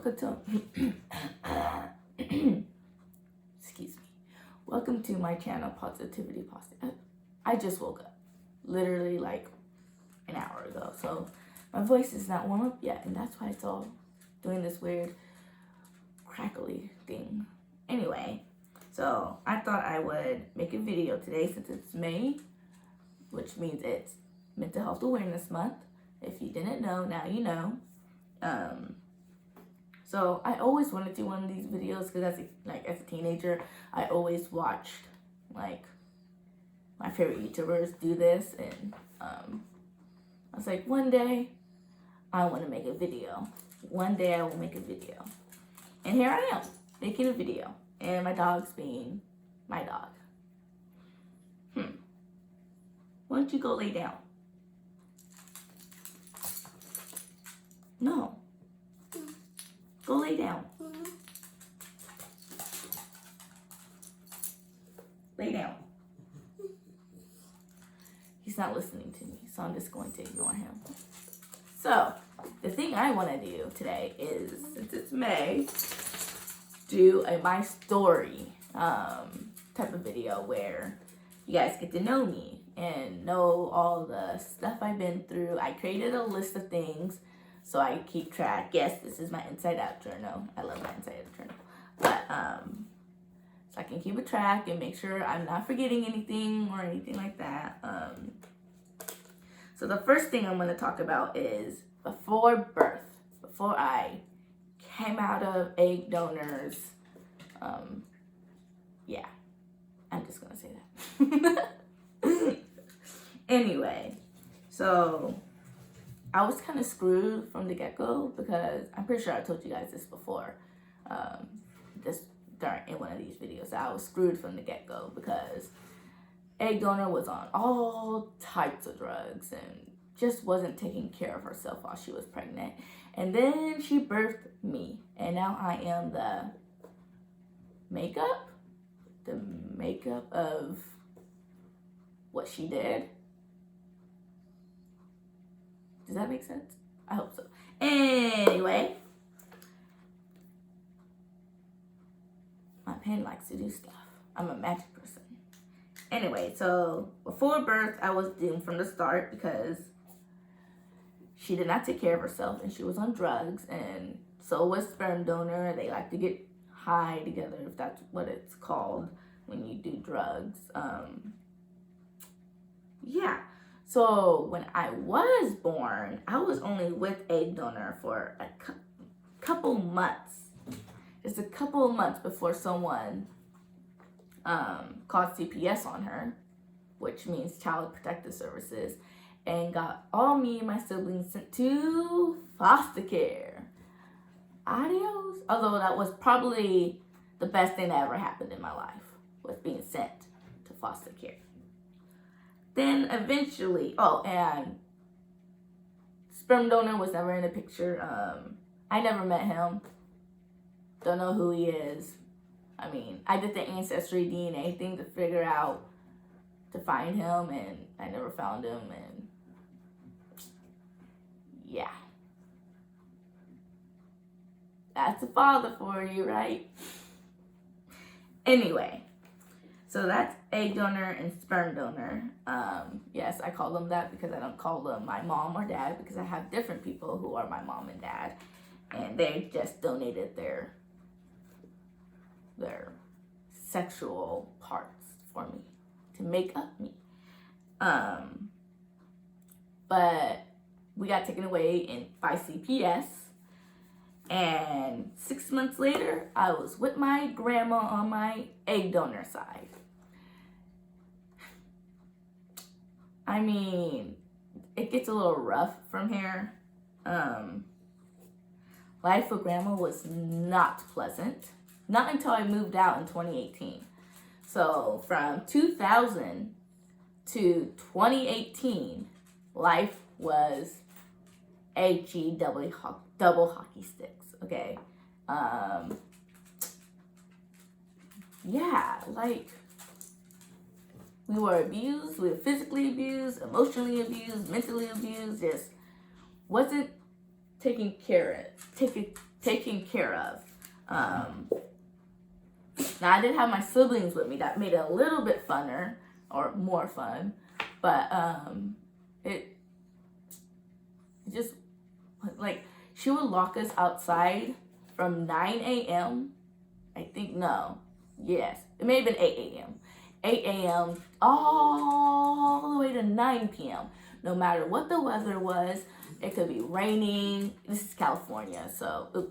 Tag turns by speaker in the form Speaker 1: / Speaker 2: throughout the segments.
Speaker 1: welcome to excuse me. Welcome to my channel, Positivity Positive. I just woke up, literally like an hour ago, so my voice is not warm up yet, and that's why it's all doing this weird crackly thing. Anyway, so I thought I would make a video today since it's May, which means it's Mental Health Awareness Month. If you didn't know, now you know. So I always wanted to do one of these videos because as a teenager, I always watched like my favorite YouTubers do this, and I was like, one day I want to make a video. One day I will make a video. And here I am, making a video. And my dog's being my dog. Why don't you go lay down? No. Go lay down. Lay down. He's not listening to me, so I'm just going to ignore him. So, the thing I want to do today is, since it's May, do a my story type of video where you guys get to know me and know all the stuff I've been through. I created a list of things so I keep track. Yes, this is my Inside Out journal. I love my Inside Out journal. But so I can keep a track and make sure I'm not forgetting anything or anything like that. So the first thing I'm going to talk about is before birth, before I came out of egg donors. Yeah, I'm just going to say that. Anyway, so I was kind of screwed from the get-go because I'm pretty sure I told you guys this before, in one of these videos. I was screwed from the get-go because egg donor was on all types of drugs and just wasn't taking care of herself while she was pregnant. And then she birthed me, and now I am the makeup of what she did. Does that make sense? I hope so. Anyway, my pen likes to do stuff. I'm a magic person. Anyway, so before birth, I was doomed from the start because she did not take care of herself and she was on drugs, and so was sperm donor. They like to get high together, if that's what it's called when you do drugs. Yeah. So when I was born, I was only with egg donor for a couple months. Just a couple of months before someone called CPS on her, which means Child Protective Services, and got all me and my siblings sent to foster care. Adios. Although that was probably the best thing that ever happened in my life, was being sent to foster care. Then eventually, and sperm donor was never in the picture. I never met him. Don't know who he is. I mean, I did the ancestry DNA thing to find him, and I never found him, and yeah. That's a father for you, right? Anyway, so that's egg donor and sperm donor. Yes, I call them that because I don't call them my mom or dad, because I have different people who are my mom and dad, and they just donated their sexual parts for me to make up me. But we got taken away by CPS, and 6 months later, I was with my grandma on my egg donor side. I mean, it gets a little rough from here. Life with grandma was not pleasant. Not until I moved out in 2018. So from 2000 to 2018, life was HE double hockey sticks, okay? Yeah, like, we were abused, we were physically abused, emotionally abused, mentally abused, just wasn't taken care taken care of. Now I did have my siblings with me. That made it a little bit funner, or more fun, but it just, like, she would lock us outside from 9 a.m. I think, no, yes, it may have been 8 a.m. 8 a.m. all the way to 9 p.m. No matter what the weather was, it could be raining. This is California, so it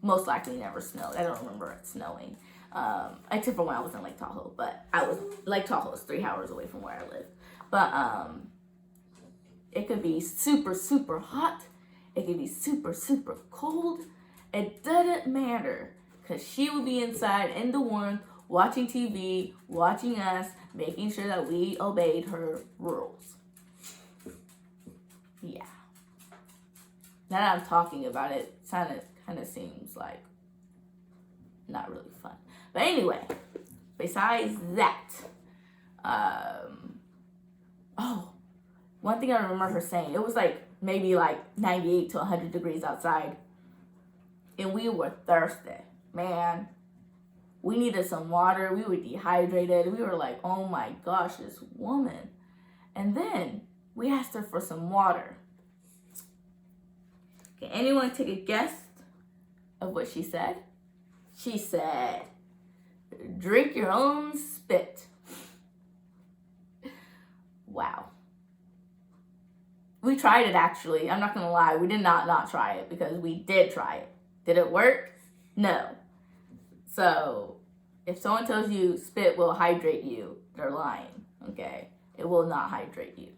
Speaker 1: most likely never snowed. I don't remember it snowing, except for when I was in Lake Tahoe. But Lake Tahoe is 3 hours away from where I live. But it could be super, super hot. It could be super, super cold. It doesn't matter, because she would be inside in the warmth, watching TV, watching us, making sure that we obeyed her rules. Yeah. Now that I'm talking about it, kind of seems like not really fun. But anyway, besides that, one thing I remember her saying, it was like maybe like 98 to 100 degrees outside, and we were thirsty, man. We needed some water. We were dehydrated. We were like, oh my gosh, this woman. And then we asked her for some water. Can anyone take a guess of what she said? She said, drink your own spit. Wow. We tried it, actually. I'm not going to lie. We did not try it, because we did try it. Did it work? No. So, if someone tells you spit will hydrate you, they're lying, okay? It will not hydrate you.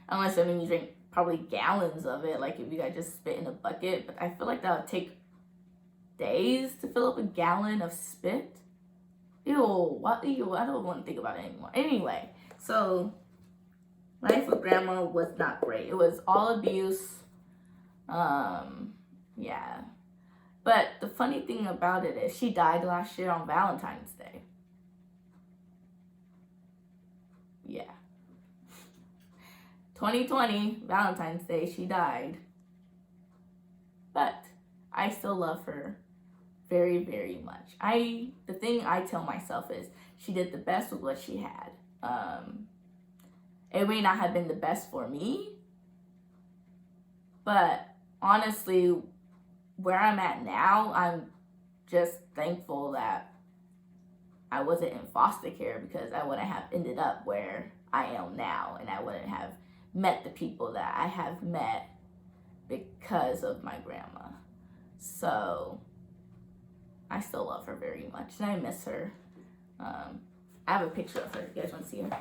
Speaker 1: Unless, you drink probably gallons of it, like if you guys just spit in a bucket. But I feel like that would take days to fill up a gallon of spit. Ew, what? Ew, I don't want to think about it anymore. Anyway, so life with grandma was not great. It was all abuse. Yeah. But the funny thing about it is she died last year on Valentine's Day. Yeah. 2020, Valentine's Day, she died. But I still love her very, very much. The thing I tell myself is she did the best with what she had. It may not have been the best for me, but honestly, where I'm at now, I'm just thankful that I wasn't in foster care, because I wouldn't have ended up where I am now, and I wouldn't have met the people that I have met because of my grandma. So I still love her very much, and I miss her. I have a picture of her if you guys want to see her.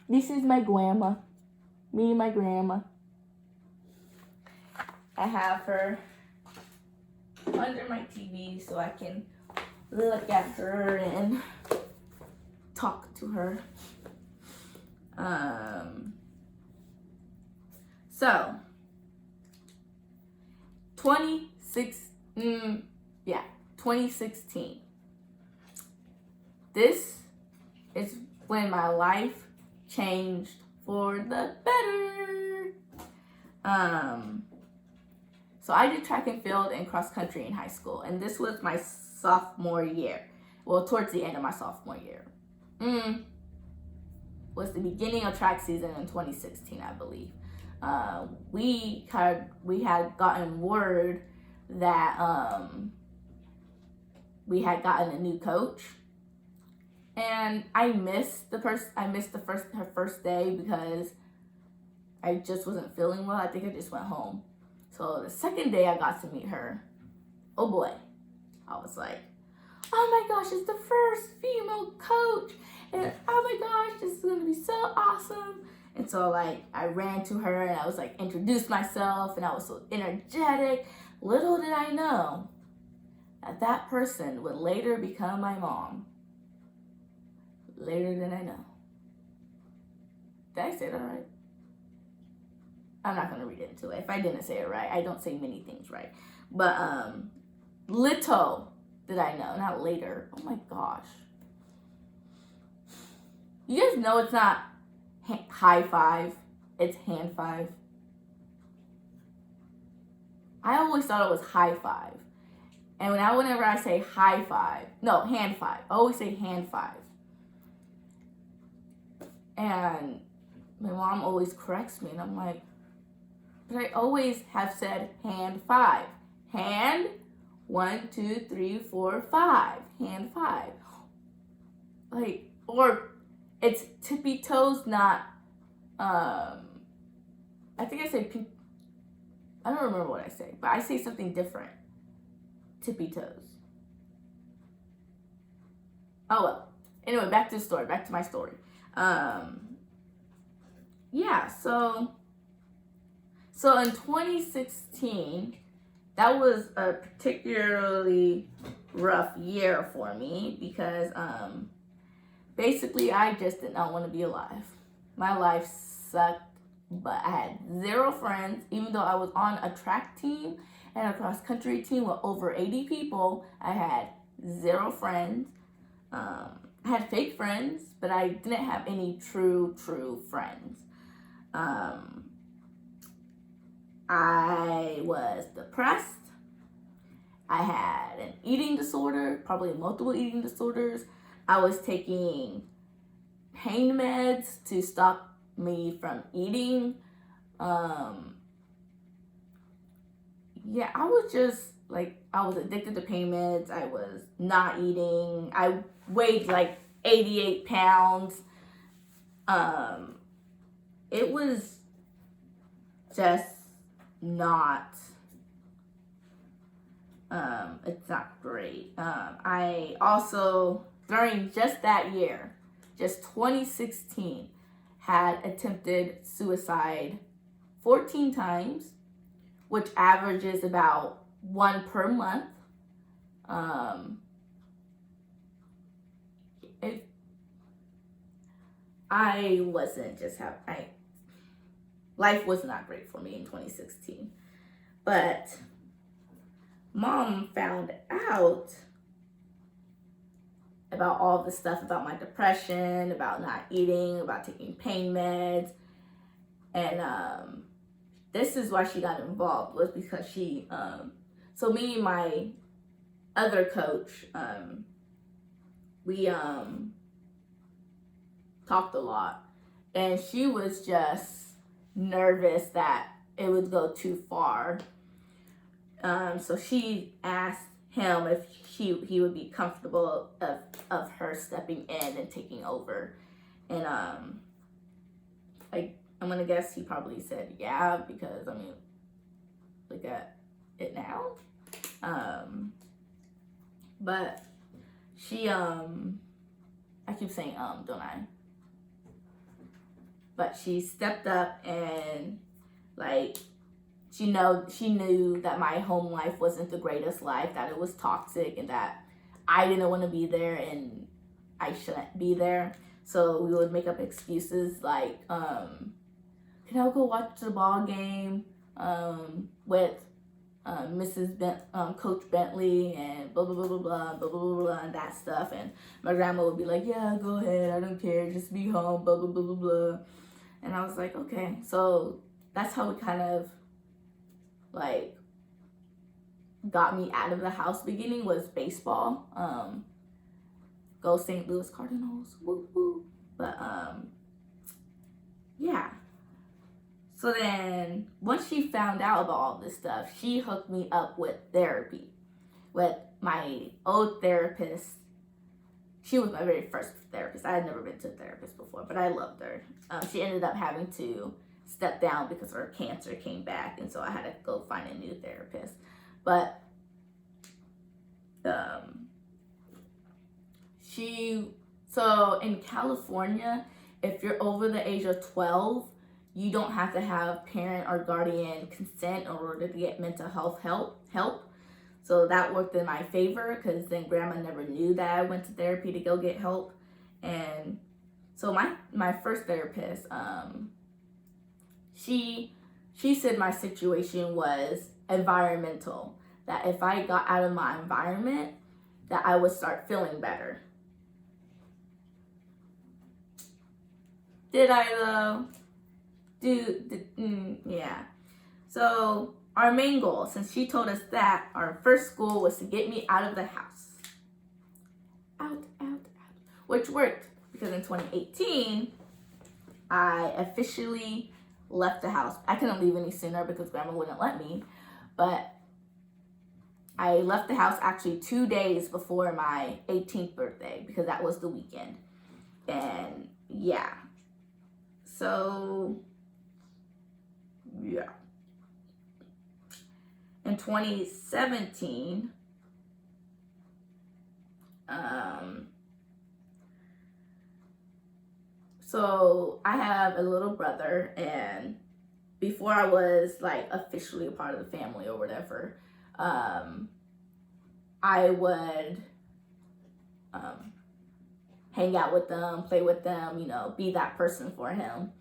Speaker 1: This is my grandma. Me and my grandma. I have her under my TV so I can look at her and talk to her. So 2016. This is when my life changed for the better. So I did track and field and cross country in high school, and this was my sophomore year. Well, towards the end of my sophomore year. Was the beginning of track season in 2016, I believe. We had gotten word that we had gotten a new coach. And I missed her first day because I just wasn't feeling well. I think I just went home. So the second day I got to meet her, oh boy, I was like, oh my gosh, it's the first female coach, and oh my gosh, this is gonna be so awesome. And so like I ran to her and I was like introduced myself, and I was so energetic. Little did I know that that person would later become my mom. Later than I know. Did I say that right? I'm not gonna read into it. If I didn't say it right, I don't say many things right. But little did I know, not later. Oh my gosh. You guys know it's not high five. It's hand five. I always thought it was high five. And whenever I say high five, no, hand five. I always say hand five. And my mom always corrects me, and I'm like, but I always have said hand five. Hand, 1, 2, 3, 4, 5. Hand five. Like, or it's tippy toes, not, I think I say, I don't remember what I say, but I say something different. Tippy toes. Oh well. Anyway, back to the story. Back to my story. Yeah, so in 2016, that was a particularly rough year for me because basically I just did not want to be alive. My life sucked, but I had 0 friends. Even though I was on a track team and a cross country team with over 80 people, I had 0 friends. I had fake friends, but I didn't have any true friends. I was depressed. I had an eating disorder, probably multiple eating disorders. I was taking pain meds to stop me from eating. Yeah, I was just like, I was addicted to pain meds. I was not eating. I weighed like 88 pounds. It was just not, it's not great. I also, during just that year, just 2016, had attempted suicide 14 times, which averages about 1 per month. I wasn't just life was not great for me in 2016. But Mom found out about all the stuff about my depression, about not eating, about taking pain meds. And this is why she got involved, was because she, so me and my other coach, we talked a lot. And she was just nervous that it would go too far. So she asked him if he would be comfortable of her stepping in and taking over. And I'm gonna guess he probably said yeah, because I mean, look at it now. But she I keep saying don't I? But she stepped up and like she knew that my home life wasn't the greatest life, that it was toxic, and that I didn't want to be there and I shouldn't be there. So we would make up excuses like, can I go watch the ball game with Coach Bentley and blah, blah, blah, blah, blah, blah, blah, blah, and that stuff. And my grandma would be like, yeah, go ahead, I don't care, just be home, blah, blah, blah, blah, blah. And I was like, okay. So that's how it kind of like got me out of the house beginning, was baseball. Go St. Louis Cardinals, woo woo. But yeah. So then once she found out about all this stuff, she hooked me up with therapy with my old therapist. She was my very first therapist. I had never been to a therapist before, but I loved her. She ended up having to step down because her cancer came back, and so I had to go find a new therapist. But so in California, if you're over the age of 12, you don't have to have parent or guardian consent in order to get mental health help. So that worked in my favor, because then grandma never knew that I went to therapy to go get help. And so my first therapist, she said my situation was environmental, that if I got out of my environment, that I would start feeling better. Did I though? Yeah. So our main goal, since she told us that, our first goal was to get me out of the house. Out. Which worked, because in 2018, I officially left the house. I couldn't leave any sooner because Grandma wouldn't let me, but I left the house actually 2 days before my 18th birthday, because that was the weekend. And yeah. So, yeah. In 2017, so I have a little brother, and before I was like officially a part of the family or whatever, I would hang out with them, play with them, you know, be that person for him.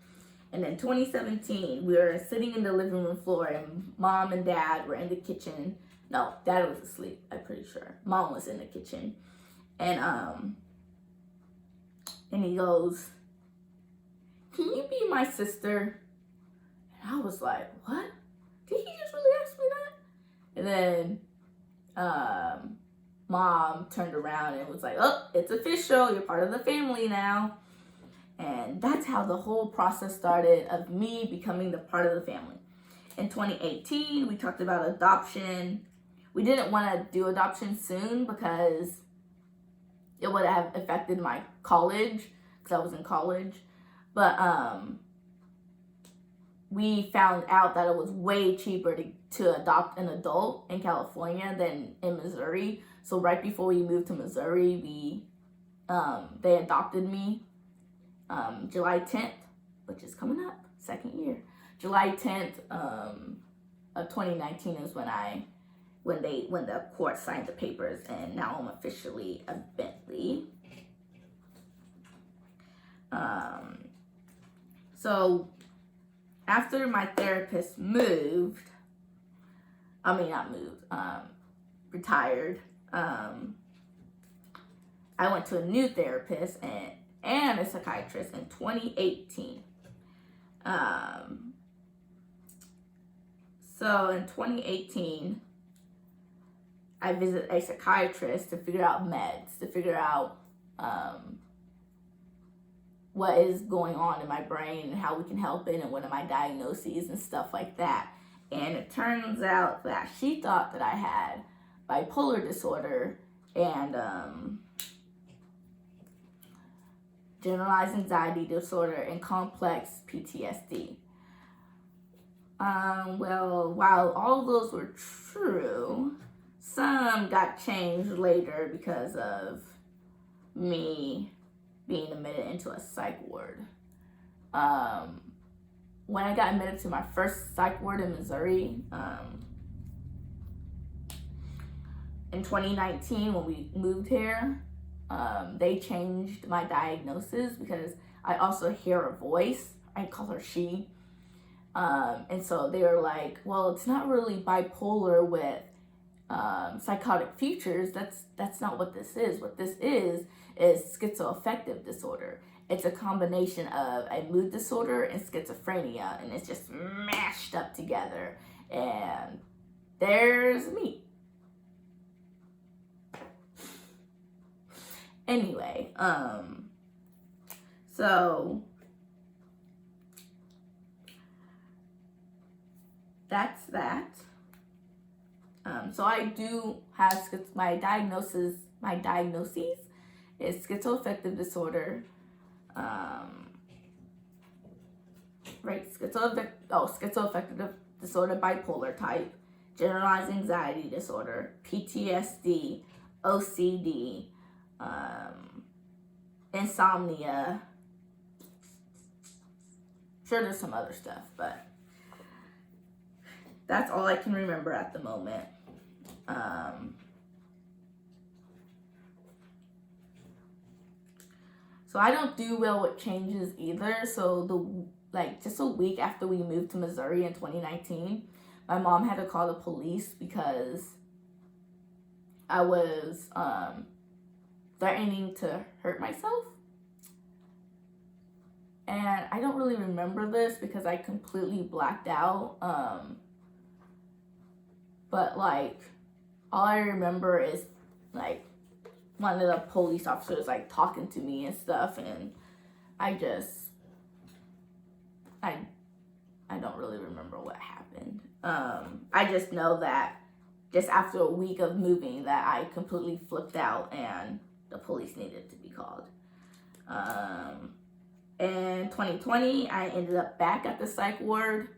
Speaker 1: And in 2017, we were sitting in the living room floor, and Mom and Dad were in the kitchen. No, Dad was asleep, I'm pretty sure. Mom was in the kitchen. And he goes, "Can you be my sister?" And I was like, "What? Did he just really ask me that?" And then Mom turned around and was like, "Oh, it's official. You're part of the family now." And that's how the whole process started of me becoming the part of the family. In 2018, we talked about adoption. We didn't want to do adoption soon because it would have affected my college, because I was in college. But we found out that it was way cheaper to adopt an adult in California than in Missouri. So right before we moved to Missouri, they adopted me. July 10th, which is coming up, second year. July 10th of 2019 is when the court signed the papers, and now I'm officially a Bentley. So after my therapist retired, I went to a new therapist and a psychiatrist in 2018. So in 2018, I visited a psychiatrist to figure out meds, to figure out what is going on in my brain and how we can help it and what are my diagnoses and stuff like that. And it turns out that she thought that I had bipolar disorder and generalized anxiety disorder and complex PTSD. Well, while all of those were true, some got changed later because of me being admitted into a psych ward. When I got admitted to my first psych ward in Missouri, in 2019 when we moved here, they changed my diagnosis because I also hear a voice. I call her she. And so they were like, well, it's not really bipolar with psychotic features. That's not what this is. What this is schizoaffective disorder. It's a combination of a mood disorder and schizophrenia, and it's just mashed up together. And there's me. Anyway, so that's that. So I do have my diagnoses is schizoaffective disorder. Schizoaffective disorder, bipolar type, generalized anxiety disorder, PTSD, OCD, insomnia. Sure, there's some other stuff, but that's all I can remember at the moment. So I don't do well with changes either. So just a week after we moved to Missouri in 2019, my mom had to call the police because I was threatening to hurt myself. and I don't really remember this because I completely blacked out. But like, all I remember is like one of the police officers like talking to me and stuff, and I don't really remember what happened. I just know that just after a week of moving that I completely flipped out and the police needed to be called. In 2020, I ended up back at the psych ward.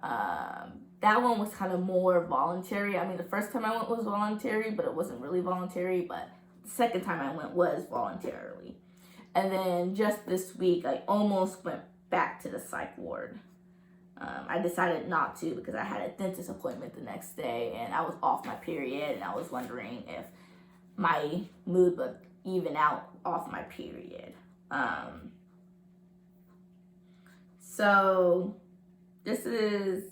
Speaker 1: That one was kind of more voluntary. I mean, the first time I went was voluntary, but it wasn't really voluntary. But the second time I went was voluntarily. And then just this week, I almost went back to the psych ward. I decided not to because I had a dentist appointment the next day and I was off my period, and I was wondering if my mood would even out off my period. So this is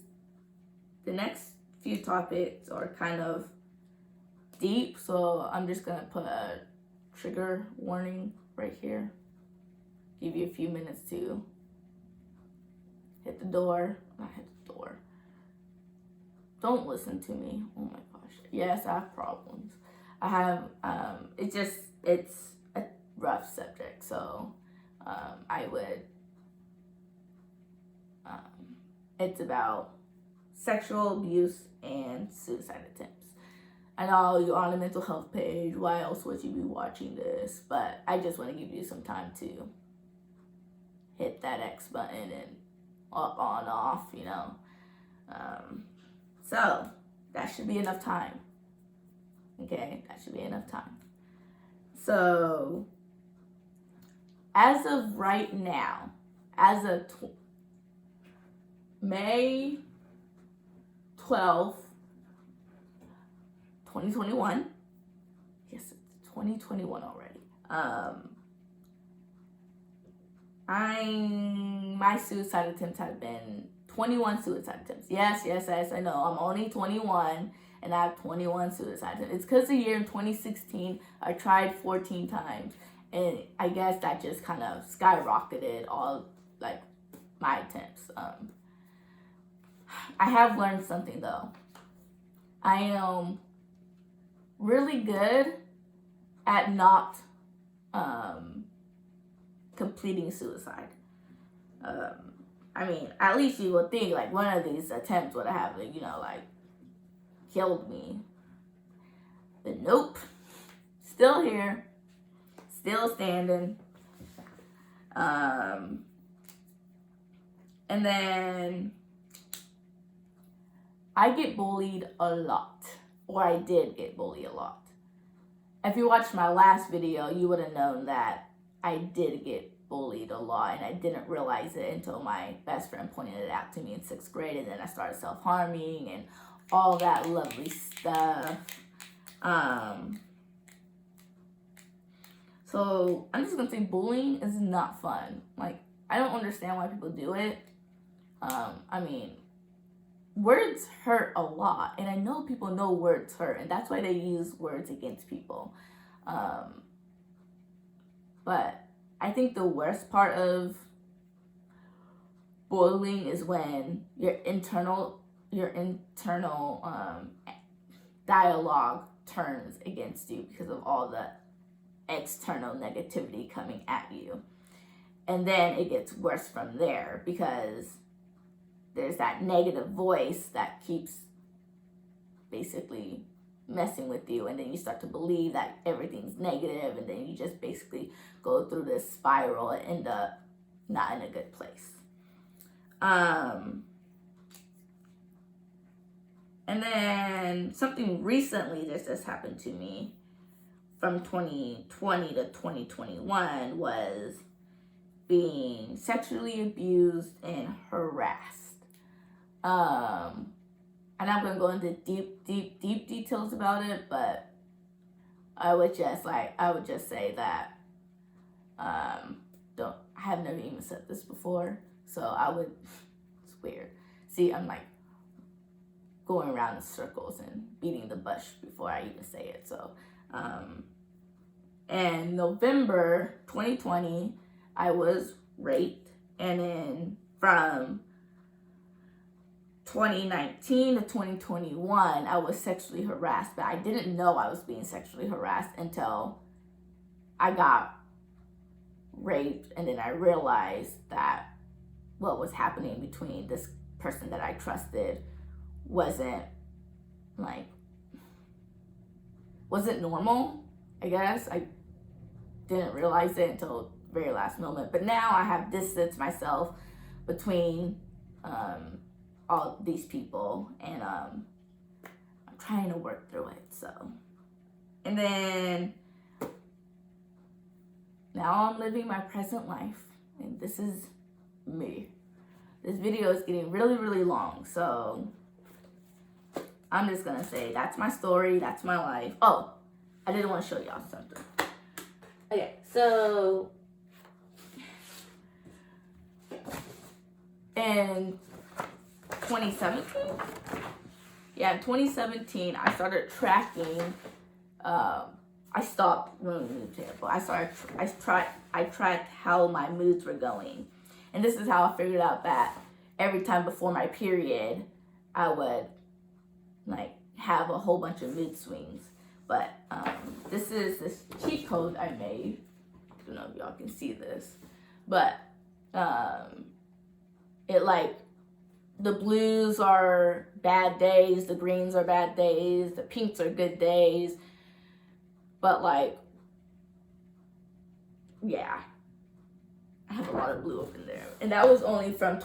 Speaker 1: the next few topics are kind of deep, so I'm just gonna put a trigger warning right here. Give you a few minutes to hit the door. Not hit the door. Don't listen to me. Oh my gosh. Yes, I have problems. I have, it's a rough subject, so it's about sexual abuse and suicide attempts. I know you're on the mental health page. Why else would you be watching this? But I just want to give you some time to hit that X button and up, on, off, you know. So that should be enough time. Okay, that should be enough time. So as of right now, as of May 12th, 2021. Yes, it's 2021 already. My suicide attempts have been 21 suicide attempts. Yes, I know. I'm only 21 and I have 21 suicide attempts. It's because the year in 2016, I tried 14 times. And I guess that just kind of skyrocketed all, like, my attempts. I have learned something, though. I am really good at not completing suicide. I mean, at least you would think, like, one of these attempts would have, you know, like, killed me. But nope. Still here. Still standing. And then I get bullied a lot. Or I did get bullied a lot. If you watched my last video, you would have known that I did get bullied a lot, and I didn't realize it until my best friend pointed it out to me in 6th grade, and then I started self-harming and all that lovely stuff. So I'm just gonna say bullying is not fun. Like, I don't understand why people do it. I mean, words hurt a lot, and I know people know words hurt, and that's why they use words against people. But I think the worst part of bullying is when your internal dialogue turns against you because of all the external negativity coming at you. And then it gets worse from there because there's that negative voice that keeps basically messing with you, and then you start to believe that everything's negative, and then you just basically go through this spiral and end up not in a good place. And then something recently just happened to me from 2020 to 2021 was being sexually abused and harassed. And I'm gonna go into deep details about it, but I would just say that I have never even said this before, so it's weird. See, I'm like going around in circles and beating the bush before I even say it. So, in November 2020, I was raped. And then from 2019 to 2021, I was sexually harassed, but I didn't know I was being sexually harassed until I got raped. And then I realized that what was happening between this person that I trusted wasn't normal, I guess. I didn't realize it until the very last moment. But now I have distanced myself between all these people, and I'm trying to work through it. So, and then now I'm living my present life, and this is me. This video is getting really, really long, so I'm just gonna say that's my story, that's my life. Oh, I did want to show y'all something. Okay, so in 2017, in 2017, I started tracking. I stopped really mood terrible. I tracked how my moods were going, and this is how I figured out that every time before my period, I would have a whole bunch of mood swings. But this is this cheat code I made. I don't know if y'all can see this, but it the blues are bad days, the greens are bad days, the pinks are good days. But I have a lot of blue up in there. And that was only from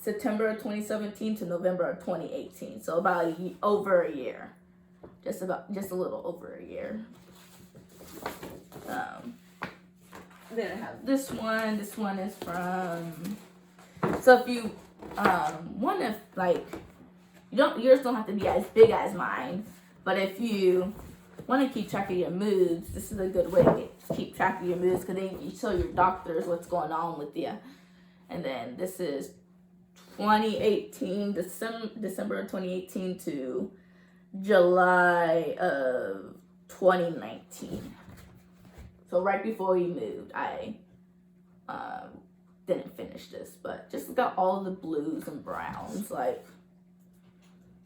Speaker 1: September of 2017 to November of 2018. So about over a year. Just a little over a year. Then I have this one. This one is from, so if you want to yours don't have to be as big as mine, but if you want to keep track of your moods, this is a good way to keep track of your moods, because then you tell your doctors what's going on with you. And then this is 2018, December of 2018 to July of 2019. So right before we moved, I didn't finish this, but just got all the blues and browns.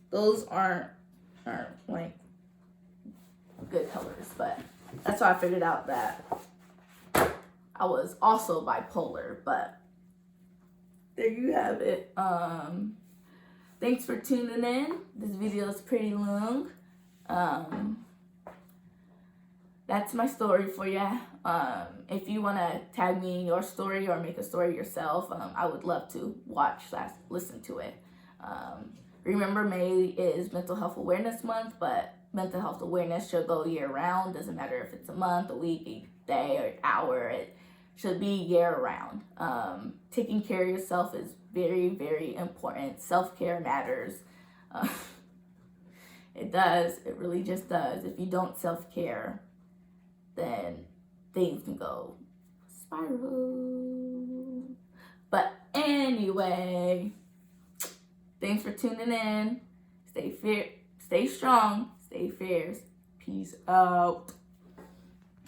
Speaker 1: Those aren't good colors, but that's why I figured out that I was also bipolar. But there you have it. Thanks for tuning in. This video is pretty long. That's my story for you. If you want to tag me in your story or make a story yourself, I would love to listen to it. Remember, May is Mental Health Awareness Month, but mental health awareness should go year-round. Doesn't matter if it's a month, a week, a day, or an hour. It should be year-round. Taking care of yourself is very, very important. Self-care matters. It does. It really just does. If you don't self-care, then things can go spiral. But anyway, thanks for tuning in. Stay strong, stay fierce. Peace out.